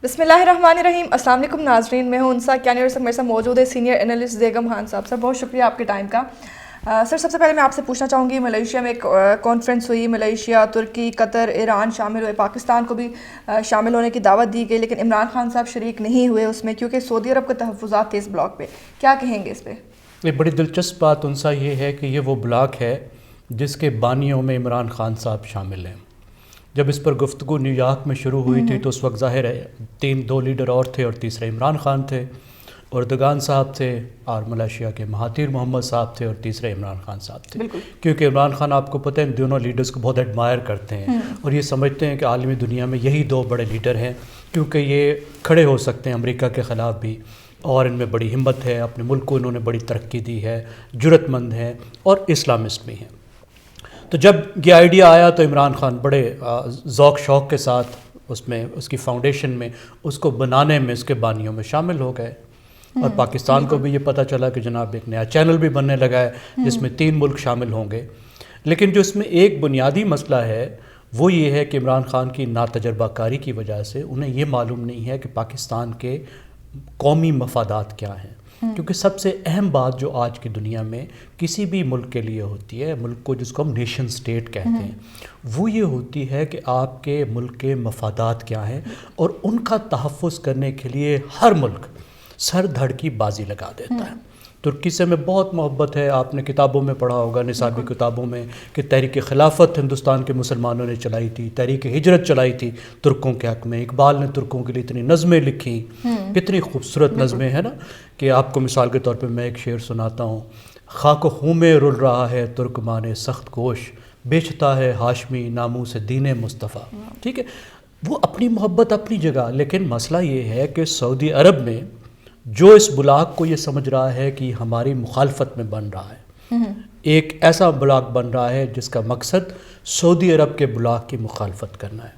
بسم اللہ الرحمن الرحیم. السلام علیکم ناظرین, میں ہوں انسا کیانی اور میرے ساتھ موجود ہے سینئر انالسٹ بیگم خان صاحب. سر بہت شکریہ آپ کے ٹائم کا. سر سب سے پہلے میں آپ سے پوچھنا چاہوں گی, ملیشیا میں ایک کانفرنس ہوئی, ملیشیا, ترکی, قطر, ایران شامل ہوئے, پاکستان کو بھی شامل ہونے کی دعوت دی گئی, لیکن عمران خان صاحب شریک نہیں ہوئے اس میں کیونکہ سعودی عرب کے تحفظات تھے اس بلاک پہ. کیا کہیں گے اس پہ؟ یہ بڑی دلچسپ بات انسا یہ ہے کہ یہ وہ بلاک ہے جس کے بانیوں میں عمران خان صاحب شامل ہیں. جب اس پر گفتگو نیو یارک میں شروع ہوئی تھی تو اس وقت ظاہر ہے دو لیڈر اور تھے, اور تیسرے عمران خان تھے, اردگان صاحب تھے, اور ملائیشیا کے مہاتیر محمد صاحب تھے, اور تیسرے عمران خان صاحب تھے. کیونکہ عمران خان آپ کو پتہ ہے ان دونوں لیڈرز کو بہت ایڈمائر کرتے ہیں اور یہ سمجھتے ہیں کہ عالمی دنیا میں یہی دو بڑے لیڈر ہیں کیونکہ یہ کھڑے ہو سکتے ہیں امریکہ کے خلاف بھی, اور ان میں بڑی ہمت ہے, اپنے ملک کو انہوں نے بڑی ترقی دی ہے, جرأت مند ہیں اور اسلامسٹ بھی ہیں. تو جب یہ آئیڈیا آیا تو عمران خان بڑے ذوق شوق کے ساتھ اس کی فاؤنڈیشن میں, اس کو بنانے میں, اس کے بانیوں میں شامل ہو گئے. اور پاکستان کو بھی یہ پتہ چلا کہ جناب ایک نیا چینل بھی بننے لگا ہے جس میں 3 ملک شامل ہوں گے. لیکن جو اس میں ایک بنیادی مسئلہ ہے وہ یہ ہے کہ عمران خان کی ناتجربہ کاری کی وجہ سے انہیں یہ معلوم نہیں ہے کہ پاکستان کے قومی مفادات کیا ہیں. کیونکہ سب سے اہم بات جو آج کی دنیا میں کسی بھی ملک کے لیے ہوتی ہے, ملک کو جس کو ہم نیشن سٹیٹ کہتے ہیں, وہ یہ ہوتی ہے کہ آپ کے ملک کے مفادات کیا ہیں, اور ان کا تحفظ کرنے کے لیے ہر ملک سر دھڑ کی بازی لگا دیتا ہے. ترکی سے میں بہت محبت ہے, آپ نے کتابوں میں پڑھا ہوگا, نصابی کتابوں میں, کہ تحریک خلافت ہندوستان کے مسلمانوں نے چلائی تھی, تحریک ہجرت چلائی تھی ترکوں کے حق میں. اقبال نے ترکوں کے لیے اتنی نظمیں لکھی, کتنی خوبصورت نظمیں ہیں نا, کہ آپ کو مثال کے طور پہ میں ایک شعر سناتا ہوں. خاک و خون میں رل رہا ہے ترکمان سخت کوش, بیچتا ہے ہاشمی ناموں سے دین مصطفیٰ. ٹھیک ہے, وہ اپنی محبت اپنی جگہ, لیکن مسئلہ یہ ہے کہ سعودی عرب میں جو اس بلاک کو یہ سمجھ رہا ہے کہ ہماری مخالفت میں بن رہا ہے, ایک ایسا بلاک بن رہا ہے جس کا مقصد سعودی عرب کے بلاک کی مخالفت کرنا ہے.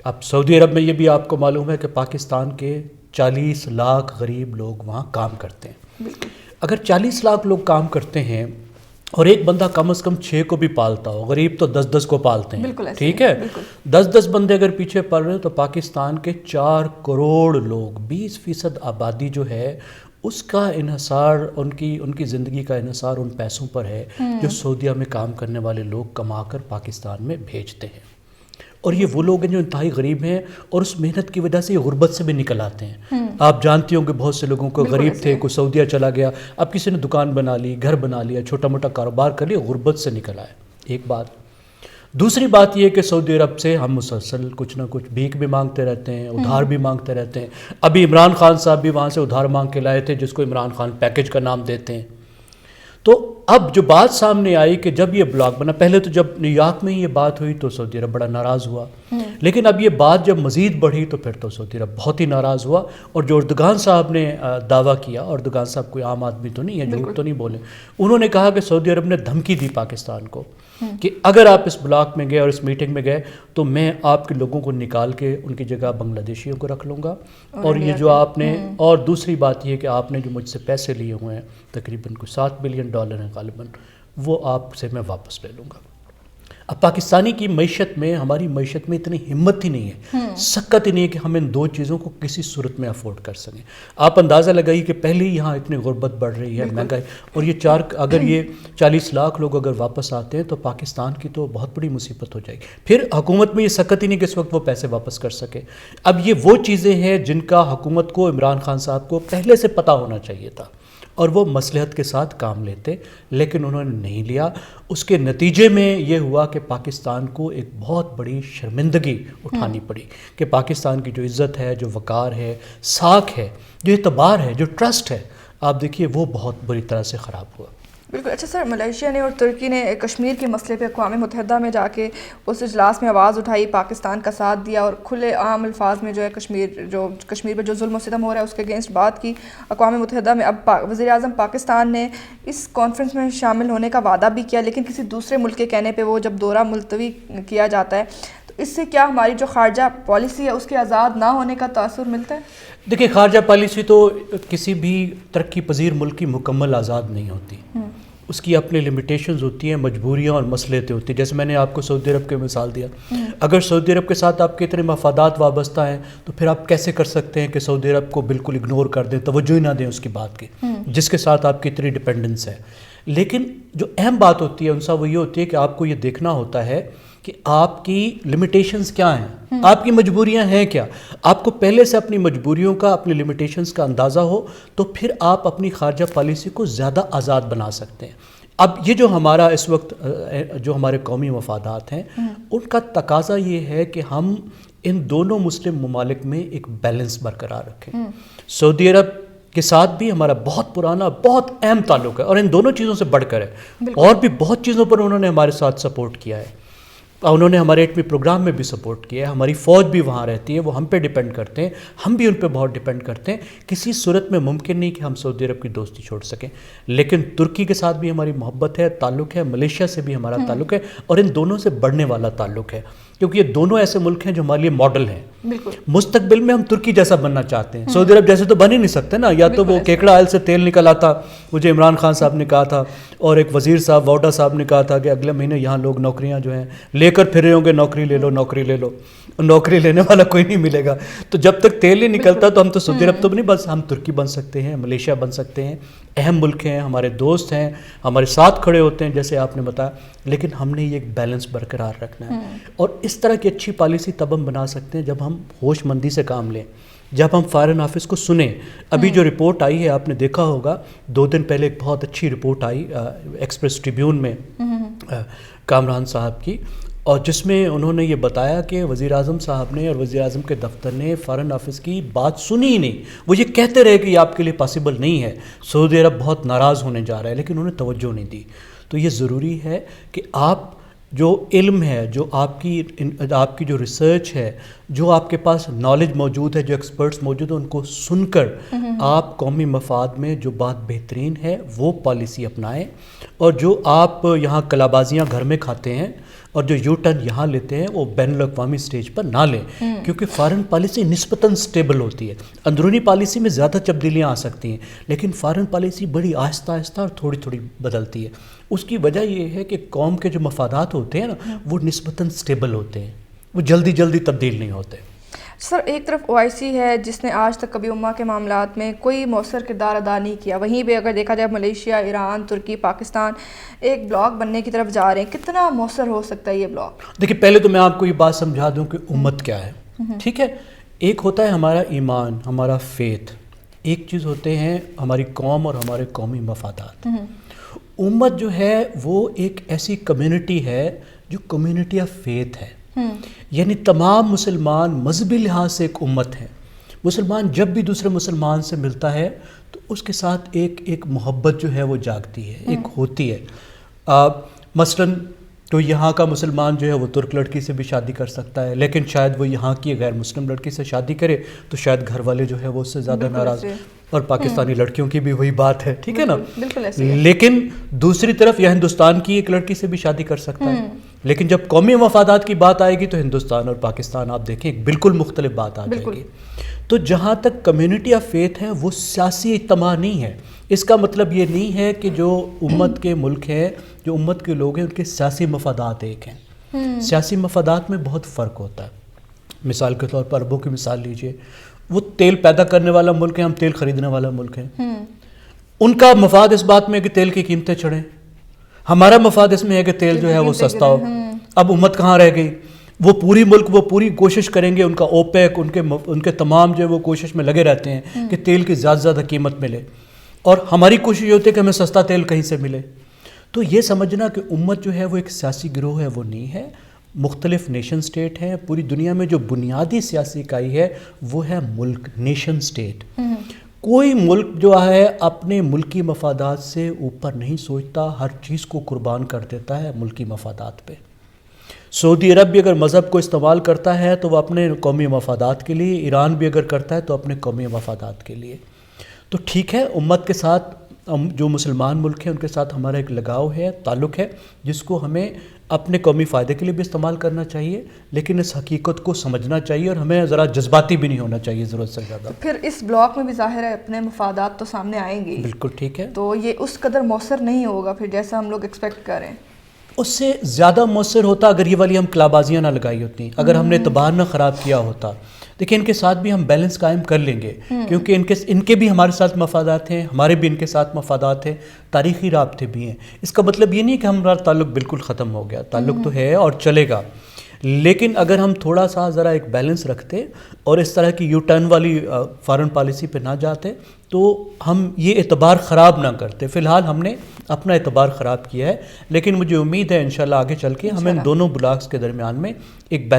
اب سعودی عرب میں یہ بھی آپ کو معلوم ہے کہ پاکستان کے 40 لاکھ غریب لوگ وہاں کام کرتے ہیں. اگر 40 لاکھ لوگ کام کرتے ہیں اور ایک بندہ کم از کم 6 کو بھی پالتا ہو, غریب تو 10 کو پالتے ہیں, ٹھیک ہے, 10 بندے اگر پیچھے پڑ رہے ہیں تو پاکستان کے 4 کروڑ لوگ, 20% آبادی جو ہے اس کا انحصار, ان کی زندگی کا انحصار ان پیسوں پر ہے جو سعودیہ میں کام کرنے والے لوگ کما کر پاکستان میں بھیجتے ہیں. اور یہ وہ لوگ ہیں جو انتہائی غریب ہیں, اور اس محنت کی وجہ سے یہ غربت سے بھی نکل آتے ہیں. آپ جانتی ہوں کہ بہت سے لوگوں کو غریب تھے, کوئی سعودیہ چلا گیا, اب کسی نے دکان بنا لی, گھر بنا لیا, چھوٹا موٹا کاروبار کر لیا, غربت سے نکل آئے. ایک بات. دوسری بات یہ کہ سعودی عرب سے ہم مسلسل کچھ نہ کچھ بھیک بھی مانگتے رہتے ہیں, ادھار بھی مانگتے رہتے ہیں. ابھی عمران خان صاحب بھی وہاں سے ادھار مانگ کے لائے تھے جس کو عمران خان پیکج کا نام دیتے ہیں. تو اب جو بات سامنے آئی کہ جب یہ بلاک بنا, پہلے تو جب نیو یارک میں ہی یہ بات ہوئی تو سعودی عرب بڑا ناراض ہوا, لیکن اب یہ بات جب مزید بڑھی تو پھر تو سعودی عرب بہت ہی ناراض ہوا. اور جو اردگان صاحب نے دعویٰ کیا, اردگان صاحب کوئی عام آدمی تو نہیں ہے, جھوٹ تو نہیں بولے, انہوں نے کہا کہ سعودی عرب نے دھمکی دی پاکستان کو کہ اگر آپ اس بلاک میں گئے اور اس میٹنگ میں گئے تو میں آپ کے لوگوں کو نکال کے ان کی جگہ بنگلہ دیشیوں کو رکھ لوں گا, اور یہ جو آپ نے, اور دوسری بات یہ کہ آپ نے جو مجھ سے پیسے لیے ہوئے ہیں تقریباً کوئی $7 بلین ہیں غالباً, وہ آپ سے میں واپس لے لوں گا. اب پاکستانی کی معیشت میں, ہماری معیشت میں اتنی ہمت ہی نہیں ہے, سکت ہی نہیں ہے کہ ہم ان 2 چیزوں کو کسی صورت میں افورڈ کر سکیں. آپ اندازہ لگائیے کہ پہلے ہی یہاں اتنی غربت بڑھ رہی ہے, مہنگائی, اور یہ اگر یہ 40 لاکھ لوگ اگر واپس آتے ہیں تو پاکستان کی تو بہت بڑی مصیبت ہو جائے گی. پھر حکومت میں یہ سکت ہی نہیں کہ اس وقت وہ پیسے واپس کر سکے. اب یہ وہ چیزیں ہیں جن کا حکومت کو, عمران خان صاحب کو پہلے سے پتہ ہونا چاہیے تھا, اور وہ مصلحت کے ساتھ کام لیتے, لیکن انہوں نے نہیں لیا. اس کے نتیجے میں یہ ہوا کہ پاکستان کو ایک بہت بڑی شرمندگی اٹھانی پڑی کہ پاکستان کی جو عزت ہے, جو وقار ہے, ساکھ ہے, جو اعتبار ہے, جو ٹرسٹ ہے, آپ دیکھیے وہ بہت بری طرح سے خراب ہوا. بالکل. اچھا سر, ملیشیا نے اور ترکی نے کشمیر کے مسئلے پہ اقوام متحدہ میں جا کے اس اجلاس میں آواز اٹھائی, پاکستان کا ساتھ دیا, اور کھلے عام الفاظ میں جو ہے کشمیر پہ جو ظلم و ستم ہو رہا ہے اس کے اگینسٹ بات کی اقوام متحدہ میں. اب وزیر اعظم پاکستان نے اس کانفرنس میں شامل ہونے کا وعدہ بھی کیا, لیکن کسی دوسرے ملک کے کہنے پہ وہ جب دورہ ملتوی کیا جاتا ہے تو اس سے کیا ہماری جو خارجہ پالیسی ہے اس کے آزاد نہ ہونے کا تاثر ملتا ہے؟ دیکھیں, خارجہ پالیسی تو کسی بھی ترقی پذیر ملک کی مکمل آزاد نہیں ہوتی. اس کی اپنی لمیٹیشنز ہوتی ہیں، مجبوریاں اور مصلحتیں ہوتی ہیں. جیسے میں نے آپ کو سعودی عرب کے مثال دیا، اگر سعودی عرب کے ساتھ آپ کے اتنے مفادات وابستہ ہیں تو پھر آپ کیسے کر سکتے ہیں کہ سعودی عرب کو بالکل اگنور کر دیں، توجہ ہی نہ دیں اس کی بات کی جس کے ساتھ آپ کی اتنی ڈپینڈنس ہے. لیکن جو اہم بات ہوتی ہے ان سا وہ یہ ہوتی ہے کہ آپ کو یہ دیکھنا ہوتا ہے کہ آپ کی لمیٹیشنز کیا ہیں، آپ کی مجبوریاں ہیں کیا. آپ کو پہلے سے اپنی مجبوریوں کا، اپنی لمیٹیشنز کا اندازہ ہو تو پھر آپ اپنی خارجہ پالیسی کو زیادہ آزاد بنا سکتے ہیں. اب یہ جو ہمارا اس وقت جو ہمارے قومی مفادات ہیں ان کا تقاضا یہ ہے کہ ہم ان دونوں مسلم ممالک میں ایک بیلنس برقرار رکھیں. سعودی عرب کے ساتھ بھی ہمارا بہت پرانا بہت اہم تعلق ہے اور ان دونوں چیزوں سے بڑھ کر ہے، اور بھی بہت چیزوں پر انہوں نے ہمارے ساتھ سپورٹ کیا ہے. انہوں نے ہمارے ایٹمی پروگرام میں بھی سپورٹ کیا ہے، ہماری فوج بھی وہاں رہتی ہے، وہ ہم پہ ڈیپینڈ کرتے ہیں، ہم بھی ان پہ بہت ڈیپینڈ کرتے ہیں. کسی صورت میں ممکن نہیں کہ ہم سعودی عرب کی دوستی چھوڑ سکیں. لیکن ترکی کے ساتھ بھی ہماری محبت ہے، تعلق ہے، ملیشیا سے بھی ہمارا تعلق ہے، اور ان دونوں سے بڑھنے والا تعلق ہے کیونکہ یہ دونوں ایسے ملک ہیں جو ہمارے لیے ماڈل ہیں. مستقبل میں ہم ترکی جیسا بننا چاہتے ہیں، سعودی عرب جیسے تو بن ہی نہیں سکتے نا. یا تو وہ کیکڑا آئل سے تیل نکل آتا، مجھے عمران خان صاحب نے کہا تھا اور ایک وزیر صاحب واڈا صاحب نے کہا تھا کہ اگلے مہینے یہاں لوگ نوکریاں جو ہیں لے کر پھر رہے ہوں گے، نوکری لے لو نوکری لے لو، نوکری لینے والا کوئی نہیں ملے گا. تو جب تک تیل نہیں نکلتا تو ہم تو سعودی عرب تو نہیں، بس ہم ترکی بن سکتے ہیں، ملیشیا بن سکتے ہیں. اہم ملک ہیں، ہمارے دوست ہیں، ہمارے ساتھ کھڑے ہوتے ہیں جیسے آپ نے بتایا. لیکن ہم نے یہ ایک بیلنس برقرار رکھنا ہے، اور اس طرح کی اچھی پالیسی تب ہم بنا سکتے ہیں جب ہم ہوش مندی سے کام لیں، جب ہم فارن آفس کو سنیں. ابھی جو رپورٹ آئی ہے آپ نے دیکھا ہوگا، 2 دن پہلے ایک بہت اچھی رپورٹ آئی ایکسپریس ٹریبیون میں کامران صاحب کی، اور جس میں انہوں نے یہ بتایا کہ وزیر اعظم صاحب نے اور وزیر اعظم کے دفتر نے فارن آفس کی بات سنی ہی نہیں. وہ یہ کہتے رہے کہ یہ آپ کے لیے پاسبل نہیں ہے، سعودی عرب بہت ناراض ہونے جا رہا ہے، لیکن انہوں نے توجہ نہیں دی. تو یہ ضروری ہے کہ آپ جو علم ہے، جو آپ کی جو ریسرچ ہے، جو آپ کے پاس نالج موجود ہے، جو ایکسپرٹس موجود ہیں، ان کو سن کر آپ قومی مفاد میں جو بات بہترین ہے وہ پالیسی اپنائیں. اور جو آپ یہاں کلابازیاں گھر میں کھاتے ہیں اور جو یو ٹرن یہاں لیتے ہیں وہ بین الاقوامی سٹیج پر نہ لیں، کیونکہ فارن پالیسی نسبتاً سٹیبل ہوتی ہے. اندرونی پالیسی میں زیادہ تبدیلیاں آ سکتی ہیں، لیکن فارن پالیسی بڑی آہستہ آہستہ اور تھوڑی تھوڑی بدلتی ہے. اس کی وجہ یہ ہے کہ قوم کے جو مفادات ہوتے ہیں نا وہ نسبتاً سٹیبل ہوتے ہیں، وہ جلدی جلدی تبدیل نہیں ہوتے. سر، ایک طرف OIC ہے جس نے آج تک کبھی امہ کے معاملات میں کوئی مؤثر کردار ادا نہیں کیا، وہیں پہ اگر دیکھا جائے ملیشیا، ایران، ترکی، پاکستان ایک بلاک بننے کی طرف جا رہے ہیں. کتنا مؤثر ہو سکتا ہے یہ بلاک؟ دیکھیے، پہلے تو میں آپ کو یہ بات سمجھا دوں کہ امت کیا ہے. ٹھیک ہے، ایک ہوتا ہے ہمارا ایمان، ہمارا فیتھ، ایک چیز ہوتے ہیں ہماری قوم اور ہمارے قومی مفادات. امت جو ہے وہ ایک ایسی کمیونٹی ہے جو کمیونٹی آف فیتھ ہے، یعنی تمام مسلمان مذہبی لحاظ سے ایک امت ہے. مسلمان جب بھی دوسرے مسلمان سے ملتا ہے تو اس کے ساتھ ایک محبت جو ہے وہ جاگتی ہے، ایک ہوتی ہے. مثلاً تو یہاں کا مسلمان جو ہے وہ ترک لڑکی سے بھی شادی کر سکتا ہے، لیکن شاید وہ یہاں کی غیر مسلم لڑکی سے شادی کرے تو شاید گھر والے جو ہے وہ اس سے زیادہ ناراض. اور پاکستانی لڑکیوں کی بھی وہی بات ہے، ٹھیک ہے نا. لیکن دوسری طرف یہ ہندوستان کی ایک لڑکی سے بھی شادی کر سکتا ہے. لیکن جب قومی مفادات کی بات آئے گی تو ہندوستان اور پاکستان آپ دیکھیں ایک بالکل مختلف بات آ جائے گی. تو جہاں تک کمیونٹی آف فیتھ ہے وہ سیاسی اجتماع نہیں ہے. اس کا مطلب یہ نہیں ہے کہ جو امت کے ملک ہیں، جو امت کے لوگ ہیں، ان کے سیاسی مفادات ایک ہیں. سیاسی مفادات میں بہت فرق ہوتا ہے. مثال کے طور پر عربوں کی مثال لیجئے، وہ تیل پیدا کرنے والا ملک ہے، ہم تیل خریدنے والا ملک ہیں. ان کا مفاد اس بات میں ہے کہ تیل کی قیمتیں چڑھیں، ہمارا مفاد اس میں ہے کہ تیل جو ہے وہ سستا ہو. اب امت کہاں رہ گئی؟ وہ پوری ملک وہ پوری کوشش کریں گے، ان کا اوپیک ان کے تمام جو ہے وہ کوشش میں لگے رہتے ہیں کہ تیل کی زیادہ زیادہ قیمت ملے، اور ہماری کوشش یہ ہوتی ہے کہ ہمیں سستا تیل کہیں سے ملے. تو یہ سمجھنا کہ امت جو ہے وہ ایک سیاسی گروہ ہے وہ نہیں ہے. مختلف نیشن سٹیٹ ہیں. پوری دنیا میں جو بنیادی سیاسی اکائی ہے وہ ہے ملک، نیشن سٹیٹ. کوئی ملک جو ہے اپنے ملکی مفادات سے اوپر نہیں سوچتا، ہر چیز کو قربان کر دیتا ہے ملکی مفادات پہ. سعودی عرب بھی اگر مذہب کو استعمال کرتا ہے تو وہ اپنے قومی مفادات کے لیے، ایران بھی اگر کرتا ہے تو اپنے قومی مفادات کے لیے. تو ٹھیک ہے، امت کے ساتھ جو مسلمان ملک ہیں ان کے ساتھ ہمارا ایک لگاؤ ہے، تعلق ہے، جس کو ہمیں اپنے قومی فائدے کے لیے بھی استعمال کرنا چاہیے، لیکن اس حقیقت کو سمجھنا چاہیے اور ہمیں ذرا جذباتی بھی نہیں ہونا چاہیے ضرورت سے زیادہ۔ پھر اس بلاک میں بھی ظاہر ہے اپنے مفادات تو سامنے آئیں گے، بالکل ٹھیک ہے، تو یہ اس قدر مؤثر نہیں ہوگا پھر جیسا ہم لوگ ایکسپیکٹ کریں۔ اس سے زیادہ مؤثر ہوتا اگر یہ والی ہم کلابازیاں نہ لگائی ہوتی، اگر ہم نے اعتبار نہ خراب کیا ہوتا۔ دیکھیں ان کے ساتھ بھی ہم بیلنس قائم کر لیں گے، کیونکہ ان کے بھی ہمارے ساتھ مفادات ہیں، ہمارے بھی ان کے ساتھ مفادات ہیں، تاریخی رابطے بھی ہیں۔ اس کا مطلب یہ نہیں کہ ہمارا تعلق بالکل ختم ہو گیا، تعلق تو ہے اور چلے گا، لیکن اگر ہم تھوڑا سا ذرا ایک بیلنس رکھتے اور اس طرح کی یو ٹرن والی فارن پالیسی پہ نہ جاتے تو ہم یہ اعتبار خراب نہ کرتے۔ فی الحال ہم نے اپنا اعتبار خراب کیا ہے، لیکن مجھے امید ہے انشاءاللہ آگے چل کے ہم ان دونوں بلاکس کے درمیان میں ایک بیلنس